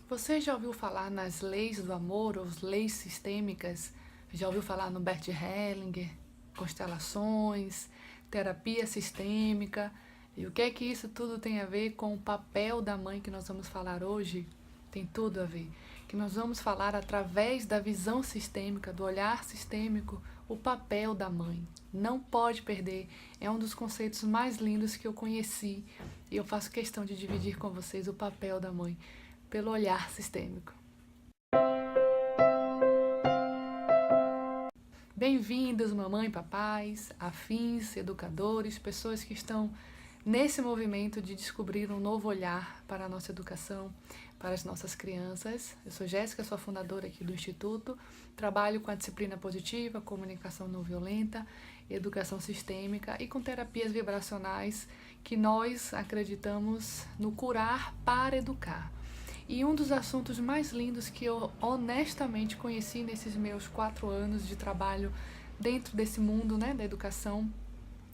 Você já ouviu falar nas leis do amor, ou leis sistêmicas? Já ouviu falar no Bert Hellinger, constelações, terapia sistêmica? E o que é que isso tudo tem a ver com o papel da mãe que nós vamos falar hoje? Tem tudo a ver. Que nós vamos falar através da visão sistêmica, do olhar sistêmico, o papel da mãe. Não pode perder. É um dos conceitos mais lindos que eu conheci e eu faço questão de dividir com vocês o papel da mãe pelo olhar sistêmico. Bem-vindos, mamãe e papais, afins, educadores, pessoas que estão nesse movimento de descobrir um novo olhar para a nossa educação, para as nossas crianças. Eu sou Jéssica, sou a fundadora aqui do Instituto, trabalho com a disciplina positiva, comunicação não violenta, educação sistêmica e com terapias vibracionais que nós acreditamos no curar para educar. E um dos assuntos mais lindos que eu honestamente conheci nesses meus 4 anos de trabalho dentro desse mundo, né, da educação,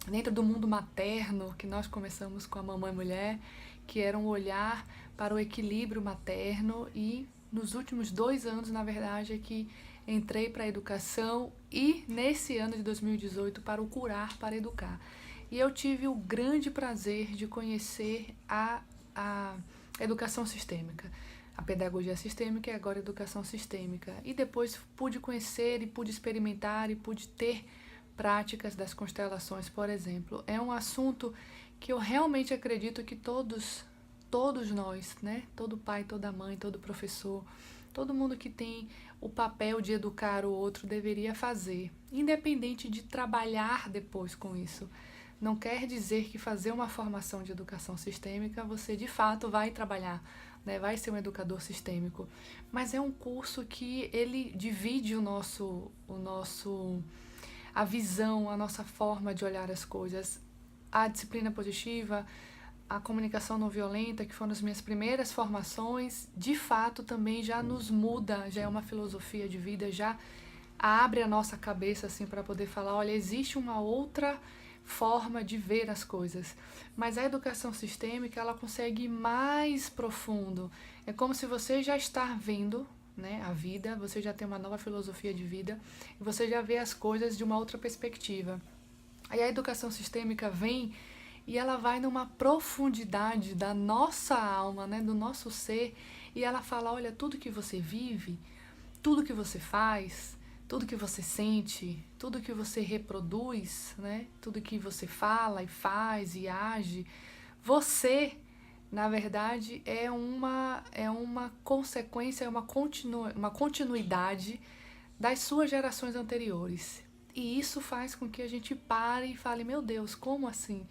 dentro do mundo materno, que nós começamos com a Mamãe Mulher, que era um olhar para o equilíbrio materno, e nos últimos 2 anos, na verdade, é que entrei para a educação e nesse ano de 2018 para o curar para educar. E eu tive o grande prazer de conhecer a educação sistêmica, a pedagogia sistêmica e agora a educação sistêmica. E depois pude conhecer e pude experimentar e pude ter práticas das constelações, por exemplo. É um assunto que eu realmente acredito que todos nós, né? Todo pai, toda mãe, todo professor, todo mundo que tem o papel de educar o outro deveria fazer, independente de trabalhar depois com isso. Não quer dizer que fazer uma formação de educação sistêmica você de fato vai trabalhar, né? Vai ser um educador sistêmico. Mas é um curso que ele divide a visão, a nossa forma de olhar as coisas. A disciplina positiva, a comunicação não violenta, que foram as minhas primeiras formações, de fato também já nos muda, já é uma filosofia de vida, já abre a nossa cabeça assim para poder falar, olha, existe uma outra forma de ver as coisas. Mas a educação sistêmica, ela consegue ir mais profundo. É como se você já está vendo, né, a vida, você já tem uma nova filosofia de vida e você já vê as coisas de uma outra perspectiva. Aí a educação sistêmica vem e ela vai numa profundidade da nossa alma, né, do nosso ser, e ela fala, olha, tudo que você vive, tudo que você faz, tudo que você sente, tudo que você reproduz, né? Tudo que você fala e faz e age, você, na verdade, é uma consequência, é uma continuidade das suas gerações anteriores. E isso faz com que a gente pare e fale, meu Deus, como assim?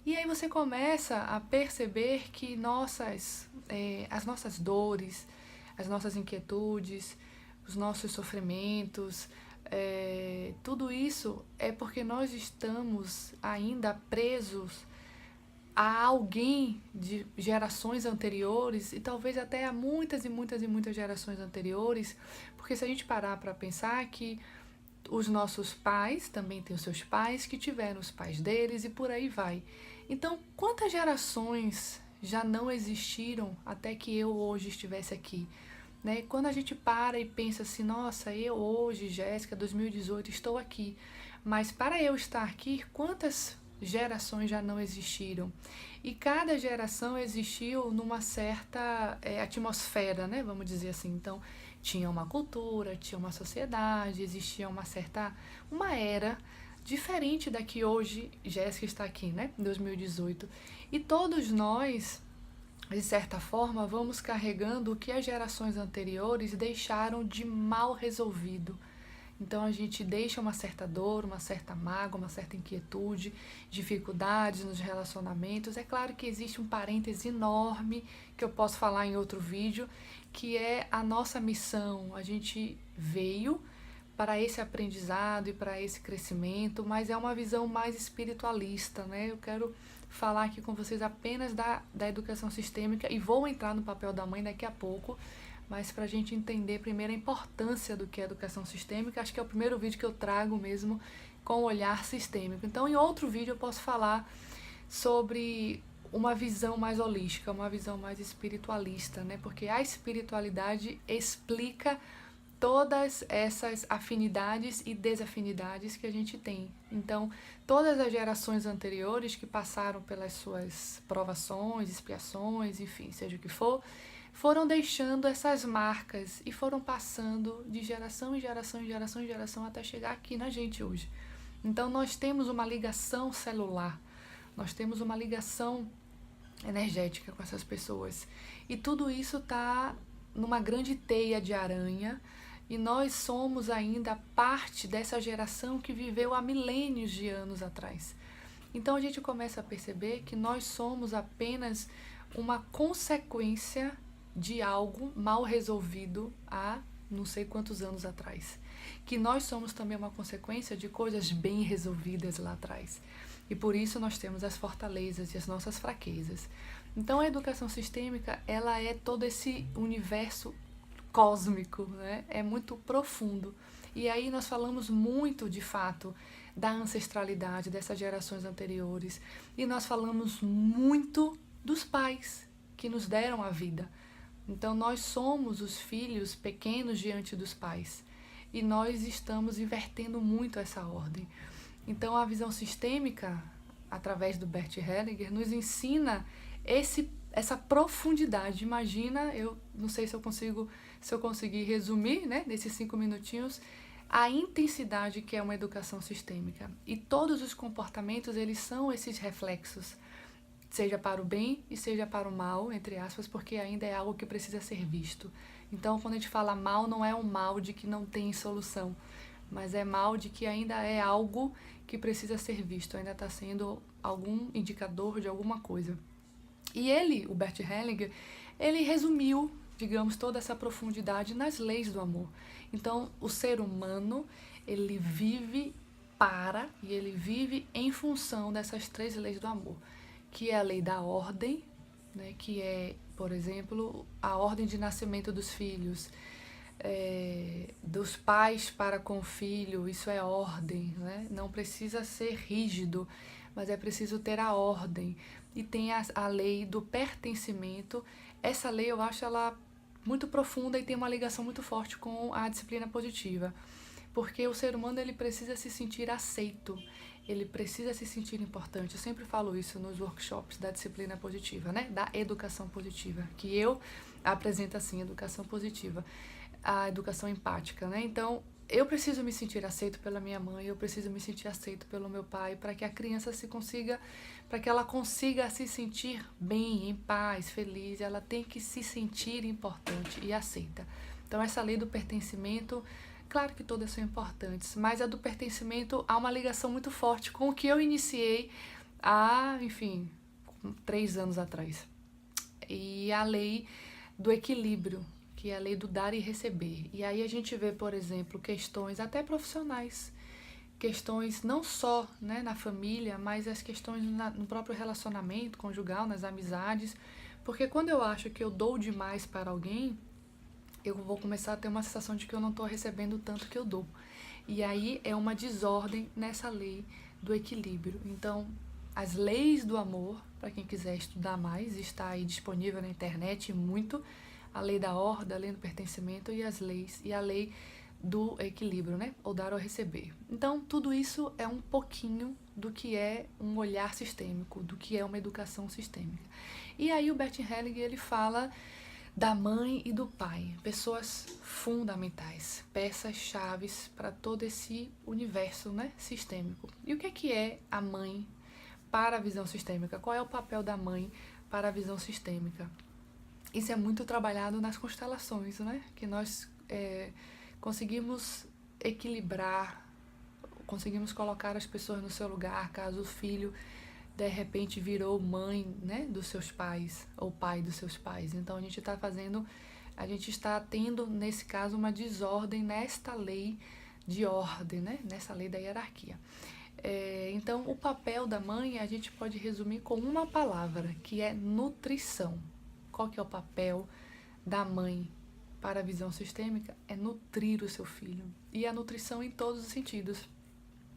E aí você começa a perceber que as nossas dores, as nossas inquietudes, os nossos sofrimentos, tudo isso é porque nós estamos ainda presos a alguém de gerações anteriores e talvez até a muitas e muitas e muitas gerações anteriores, porque se a gente parar para pensar que os nossos pais também têm os seus pais que tiveram os pais deles e por aí vai. Então, quantas gerações já não existiram até que eu hoje estivesse aqui? Né? Quando a gente para e pensa assim, nossa, eu hoje, Jéssica, 2018, estou aqui, mas para eu estar aqui, quantas gerações já não existiram? E cada geração existiu numa certa atmosfera, né? Vamos dizer assim. Então, tinha uma cultura, tinha uma sociedade, existia uma era diferente da que hoje Jéssica está aqui, né? Em 2018. E todos nós, de certa forma, vamos carregando o que as gerações anteriores deixaram de mal resolvido. Então a gente deixa uma certa dor, uma certa mágoa, uma certa inquietude, dificuldades nos relacionamentos. É claro que existe um parêntese enorme que eu posso falar em outro vídeo, que é a nossa missão. A gente veio para esse aprendizado e para esse crescimento, mas é uma visão mais espiritualista, né? Eu quero falar aqui com vocês apenas da educação sistêmica e vou entrar no papel da mãe daqui a pouco, mas para a gente entender primeiro a importância do que é educação sistêmica, acho que é o primeiro vídeo que eu trago mesmo com o olhar sistêmico. Então, em outro vídeo eu posso falar sobre uma visão mais holística, uma visão mais espiritualista, né? Porque a espiritualidade explica todas essas afinidades e desafinidades que a gente tem. Então, todas as gerações anteriores que passaram pelas suas provações, expiações, enfim, seja o que for, foram deixando essas marcas e foram passando de geração em geração em geração em geração até chegar aqui na gente hoje. Então, nós temos uma ligação celular, nós temos uma ligação energética com essas pessoas. E tudo isso está numa grande teia de aranha, e nós somos ainda parte dessa geração que viveu há milênios de anos atrás. Então a gente começa a perceber que nós somos apenas uma consequência de algo mal resolvido há não sei quantos anos atrás. Que nós somos também uma consequência de coisas bem resolvidas lá atrás. E por isso nós temos as fortalezas e as nossas fraquezas. Então a educação sistêmica, ela é todo esse universo cósmico, né? É muito profundo. E aí nós falamos muito, de fato, da ancestralidade dessas gerações anteriores. E nós falamos muito dos pais que nos deram a vida. Então nós somos os filhos pequenos diante dos pais. E nós estamos invertendo muito essa ordem. Então a visão sistêmica, através do Bert Hellinger, nos ensina essa profundidade. Imagina, eu não sei se eu conseguir resumir, né, nesses 5 minutinhos, a intensidade que é uma educação sistêmica. E todos os comportamentos, eles são esses reflexos, seja para o bem e seja para o mal, entre aspas, porque ainda é algo que precisa ser visto. Então, quando a gente fala mal, não é um mal de que não tem solução, mas é mal de que ainda é algo que precisa ser visto, ainda está sendo algum indicador de alguma coisa. E ele, o Bert Hellinger, ele resumiu, digamos, toda essa profundidade nas leis do amor. Então, o ser humano, ele vive para e ele vive em função dessas 3 leis do amor, que é a lei da ordem, né, que é, por exemplo, a ordem de nascimento dos filhos, dos pais para com o filho, isso é ordem, né? Não precisa ser rígido, mas é preciso ter a ordem. E tem a lei do pertencimento. Essa lei eu acho ela muito profunda e tem uma ligação muito forte com a disciplina positiva, porque o ser humano ele precisa se sentir aceito, ele precisa se sentir importante. Eu sempre falo isso nos workshops da disciplina positiva, né? Da educação positiva, que eu apresento assim, educação positiva, a educação empática, né? Então, eu preciso me sentir aceito pela minha mãe, eu preciso me sentir aceito pelo meu pai, para que a criança para que ela consiga se sentir bem, em paz, feliz, ela tem que se sentir importante e aceita. Então, essa lei do pertencimento, claro que todas são importantes, mas a do pertencimento há uma ligação muito forte com o que eu iniciei há, 3 anos atrás. E a lei do equilíbrio, que é a lei do dar e receber. E aí a gente vê, por exemplo, questões até profissionais, questões não só, né, na família, mas as questões no próprio relacionamento conjugal, nas amizades, porque quando eu acho que eu dou demais para alguém, eu vou começar a ter uma sensação de que eu não estou recebendo tanto que eu dou. E aí é uma desordem nessa lei do equilíbrio. Então, as leis do amor, para quem quiser estudar mais, está aí disponível na internet muito, a lei da ordem, a lei do pertencimento e as leis, e a lei do equilíbrio, né? Ou dar ou receber. Então, tudo isso é um pouquinho do que é um olhar sistêmico, do que é uma educação sistêmica. E aí o Bert Hellinger, ele fala da mãe e do pai, pessoas fundamentais, peças-chaves para todo esse universo, né, sistêmico. E o que é a mãe para a visão sistêmica? Qual é o papel da mãe para a visão sistêmica? Isso é muito trabalhado nas constelações, né? Que nós conseguimos equilibrar, conseguimos colocar as pessoas no seu lugar, caso o filho de repente virou mãe, né, dos seus pais, ou pai dos seus pais. Então a gente está tendo, nesse caso, uma desordem nesta lei de ordem, né? Nessa lei da hierarquia. Então o papel da mãe a gente pode resumir com uma palavra, que é nutrição. Qual que é o papel da mãe para a visão sistêmica? É nutrir o seu filho. E a nutrição em todos os sentidos.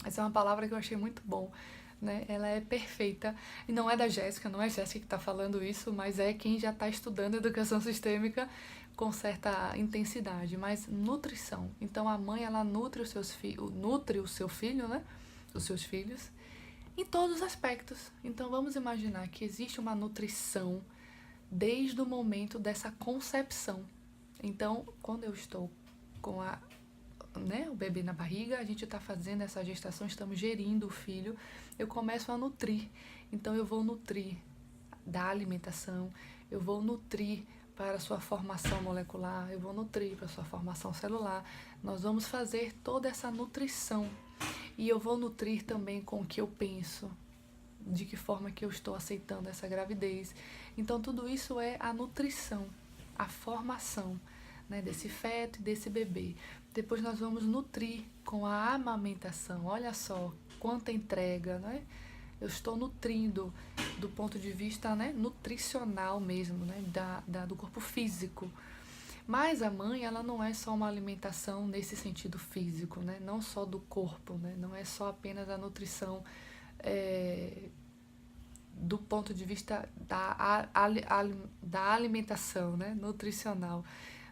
Essa é uma palavra que eu achei muito bom né? Ela é perfeita. E não é da Jéssica, não é Jéssica que está falando isso, mas é quem já está estudando educação sistêmica com certa intensidade. Mas nutrição. Então a mãe, ela nutre nutre o seu filho, né? Os seus filhos, em todos os aspectos. Então vamos imaginar que existe uma nutrição desde o momento dessa concepção. Então, quando eu estou com o bebê na barriga, a gente está fazendo essa gestação, estamos gerindo o filho, eu começo a nutrir. Então eu vou nutrir da alimentação, eu vou nutrir para a sua formação molecular, eu vou nutrir para a sua formação celular. Nós vamos fazer toda essa nutrição. E eu vou nutrir também com o que eu penso, de que forma que eu estou aceitando essa gravidez. Então tudo isso é a nutrição, a formação, né, desse feto e desse bebê. Depois nós vamos nutrir com a amamentação. Olha só quanta entrega, né? Eu estou nutrindo do ponto de vista, né, nutricional mesmo, né, do corpo físico. Mas a mãe, ela não é só uma alimentação nesse sentido físico, né? Não só do corpo, né? Não é só apenas a nutrição do ponto de vista da alimentação, né? Nutricional,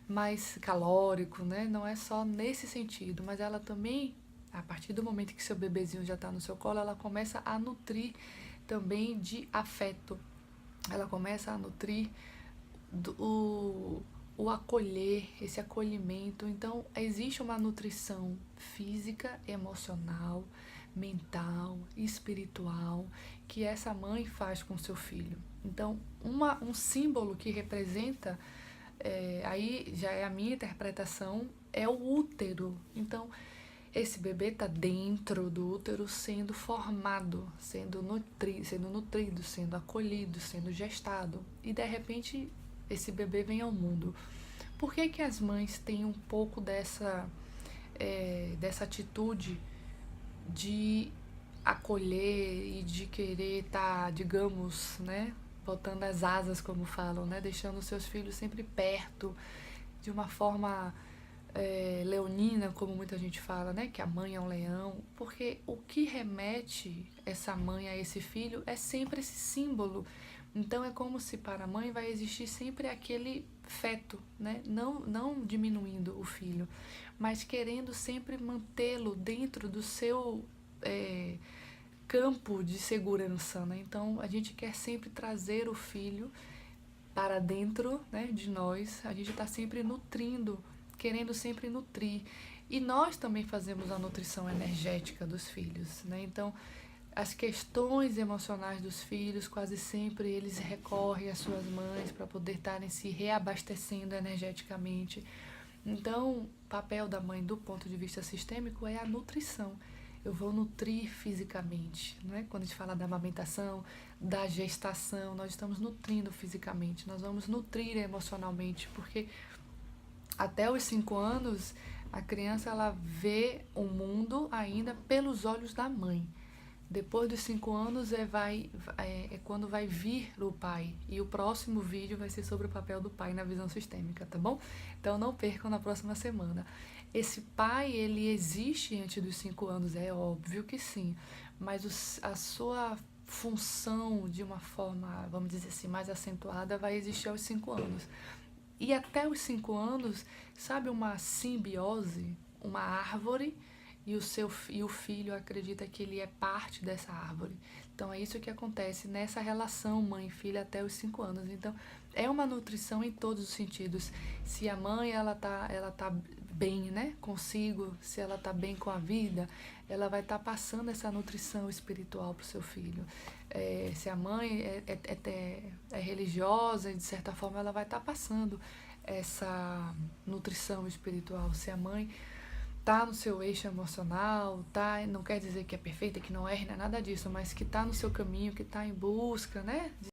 mas calórico, né? Não é só nesse sentido, mas ela também, a partir do momento que seu bebezinho já está no seu colo, ela começa a nutrir também de afeto. Ela começa a nutrir o acolher, esse acolhimento. Então, existe uma nutrição física, emocional, mental, espiritual, que essa mãe faz com seu filho. Então, um símbolo que representa, aí já é a minha interpretação, é o útero. Então, esse bebê está dentro do útero sendo formado, sendo nutrido, sendo acolhido, sendo gestado. E, de repente, esse bebê vem ao mundo. Por que as mães têm um pouco dessa atitude de acolher e de querer estar, digamos, né, botando as asas, como falam, né, deixando seus filhos sempre perto, de uma forma leonina, como muita gente fala, né, que a mãe é um leão? Porque o que remete essa mãe a esse filho é sempre esse símbolo. Então é como se para a mãe vai existir sempre aquele feto, né? Não diminuindo o filho, mas querendo sempre mantê-lo dentro do seu campo de segurança, né? Então a gente quer sempre trazer o filho para dentro, né, de nós. A gente está sempre nutrindo, querendo sempre nutrir. E nós também fazemos a nutrição energética dos filhos, né? Então as questões emocionais dos filhos, quase sempre eles recorrem às suas mães para poder estarem se reabastecendo energeticamente. Então, o papel da mãe do ponto de vista sistêmico é a nutrição. Eu vou nutrir fisicamente, né? Quando a gente fala da amamentação, da gestação, nós estamos nutrindo fisicamente, nós vamos nutrir emocionalmente, porque até os 5 anos, a criança ela vê o mundo ainda pelos olhos da mãe. Depois dos 5 anos é quando vai vir o pai. E o próximo vídeo vai ser sobre o papel do pai na visão sistêmica, tá bom? Então não percam na próxima semana. Esse pai, ele existe antes dos 5 anos? É óbvio que sim. Mas a sua função de uma forma, vamos dizer assim, mais acentuada vai existir aos 5 anos. E até os 5 anos, sabe uma simbiose? Uma árvore e o filho acredita que ele é parte dessa árvore. Então é isso que acontece nessa relação mãe e filha até os 5 anos. Então é uma nutrição em todos os sentidos. Se a mãe ela tá bem, né, consigo, se ela tá bem com a vida, ela vai estar passando essa nutrição espiritual para o seu filho. Se a mãe é religiosa, de certa forma ela vai estar passando essa nutrição espiritual. Se a mãe tá no seu eixo emocional, não quer dizer que é perfeita, que não erra, não é nada disso, mas que tá no seu caminho, que tá em busca, né, de